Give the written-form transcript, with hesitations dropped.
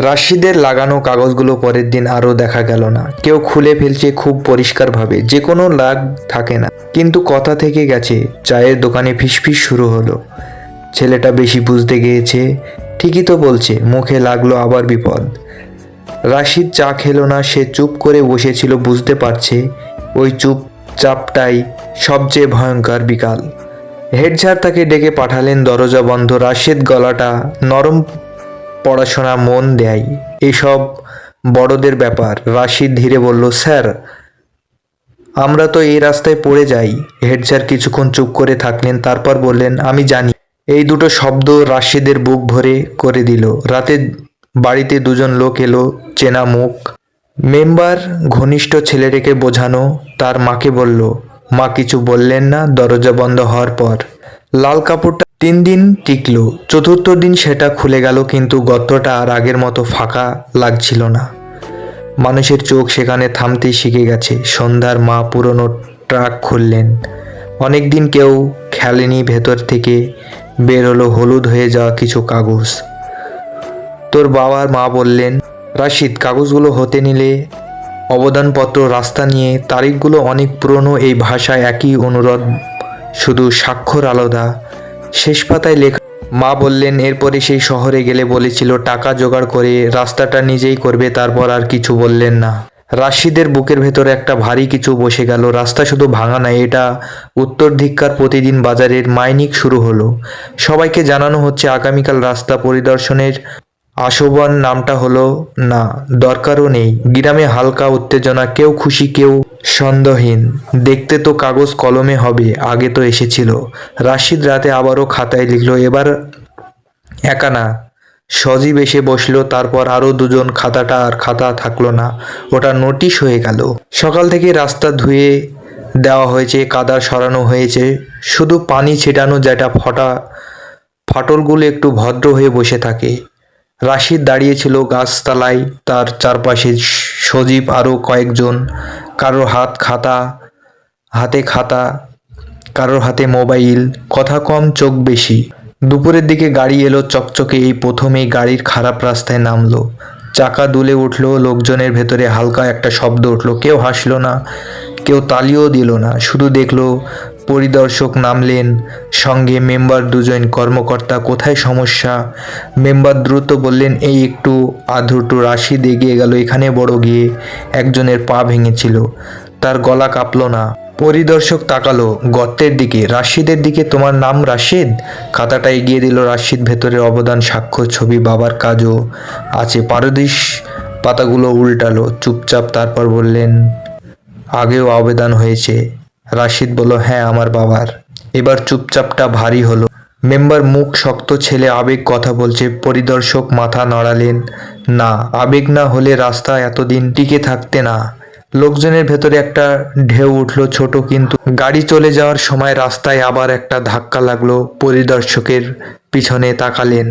রাশিদের লাগানো কাগজগুলো পরের দিন আরও দেখা গেল না। কেউ খুলে ফেলছে খুব পরিষ্কারভাবে, যে কোনো লাগ থাকে না, কিন্তু কথা থেকে গেছে। চায়ের দোকানে ফিসফিস শুরু হলো। ছেলেটা বেশি বুঝতে গিয়েছে, ঠিকই তো বলছে। মুখে লাগলো আবার বিপদ। রাশিদ চা খেলো না, সে চুপ করে বসেছিল। বুঝতে পারছে ওই চুপচাপটাই সবচেয়ে ভয়ঙ্কর বিকাল। হেড স্যার তাকে ডেকে পাঠালেন। দরজা বন্ধ। রাশিদ গলাটা নরম। পড়াশোনা মন দেয়, এসব বড়দের ব্যাপার। রাশিদ ধীরে বলল, স্যার, আমরা তো এই রাস্তায় পড়ে যাই। হেড স্যার কিছুক্ষণ চুপ করে থাকলেন, তারপর বললেন, আমি জানি। এই দুটো শব্দ রাশিদের বুক ভরে করে দিল। রাতে বাড়িতে দুজন লোক এলো, চেনা মুখ। মেম্বার ঘনিষ্ঠ ছেলেটাকে বোঝানো, তার মাকে বলল। মা কিছু বললেন না। দরজা বন্ধ হওয়ার পর লাল কাপড়টা 3 দিন টিকলো। চতুর্থ দিন সেটা খুলে গেল, কিন্তু গর্তটা আর আগের মতো ফাঁকা লাগছিল না। মানুষের চোখ সেখানে থামতে শিখে গেছে। সন্ধ্যার মা পুরনো ট্রাক খুললেন। অনেকদিন কেউ খেলেনি। ভেতর থেকে বের হলো হলুদ হয়ে যাওয়া কিছু কাগজ। তোর বাবার মা বললেন, রাশিদ, কাগজগুলো হতে নিলে অবদানপত্র, রাস্তা নিয়ে তারিখগুলো অনেক পুরনো। এই ভাষায় একই অনুরোধ, শুধু স্বাক্ষর আলাদা। শেষ পাতায় লেখা। মা বললেন, এরপরে সেই শহরে গেলে বলেছিল টাকা জোগাড় করে রাস্তাটা নিজেই করবে। তারপর আর কিছু বললেন না। রাশিদের বুকের ভেতরে একটা ভারী কিছু বসে গেল। রাস্তা শুধু ভাঙা নয়, এটা উত্তরাধিকার। প্রতিদিন বাজারের মাইনিং শুরু হলো। সবাইকে জানানো হচ্ছে আগামীকাল রাস্তা পরিদর্শনের আশোভন। নামটা হলো না, দরকারও নেই। গ্রামে হালকা উত্তেজনা, কেউ খুশি, কেউ সন্দেহহীন। দেখতে তো কাগজ কলমে হবে, আগে তো এসেছিল। রাশিদ রাতে আবারও খাতায় লিখল। এবার একা না, সজীব এসে বসলো। তারপর আরও দুজন। খাতাটা আর খাতা থাকলো না, ওটা নোটিশ হয়ে গেল। সকাল থেকে রাস্তা ধুয়ে দেওয়া হয়েছে, কাদা সরানো হয়েছে, শুধু পানি ছেটানো, যেটা ফাটলগুলো একটু ভদ্র হয়ে বসে থাকে। রাশিদ দাঁড়িয়েছিল গাছতলায়, তার চারপাশে সজীব, আরও কয়েকজন। কারোর হাতে খাতা, কারোর হাতে মোবাইল। কথা কম, চোখ বেশি। দুপুরের দিকে গাড়ি এলো, চকচকে। এই প্রথমেই গাড়ির খারাপ রাস্তায় নামলো। চাকা দুলে উঠলো। লোকজনের ভেতরে হালকা একটা শব্দ উঠলো। কেউ হাসলো না, কেউ তালিও দিল না, শুধু দেখলো। পরিদর্শক নামলেন, সঙ্গে মেম্বার দুজন। কর্মকর্তা, কোথায় সমস্যা? মেম্বার দ্রুত বললেন, এই একটু আধটু। রাশিদ এগিয়ে গেল। এখানে বড় গিয়ে একজনের পা ভেঙেছিল, তার গলা কাঁপলো না। পরিদর্শক তাকালো গর্তের দিকে, রাশিদের দিকে। তোমার নাম রাশিদ? খাতাটা এগিয়ে দিল রাশিদ। ভেতরের অবদান, স্বাক্ষর, ছবি, বাবার কাজও আছে। পারদিশ পাতাগুলো উল্টালো চুপচাপ। তারপর বললেন, আগেও আবেদন হয়েছে? রাশিদ বলল, হ্যাঁ, আমার বাবার। এবার চুপচাপটা ভারী হলো। মেম্বার মুখ শক্ত, ছেলে আবেগ কথা বলছে। পরিদর্শক মাথা নাড়ালেন, না, আবেগ না হলে রাস্তা এতদিন টিকে থাকতে না। লোকজনের ভেতরে একটা ঢেউ উঠল, ছোট কিন্তু। গাড়ি চলে যাওয়ার সময় রাস্তায় আবার একটা ধাক্কা লাগলো। পরিদর্শকের পিছনে তাকালেন।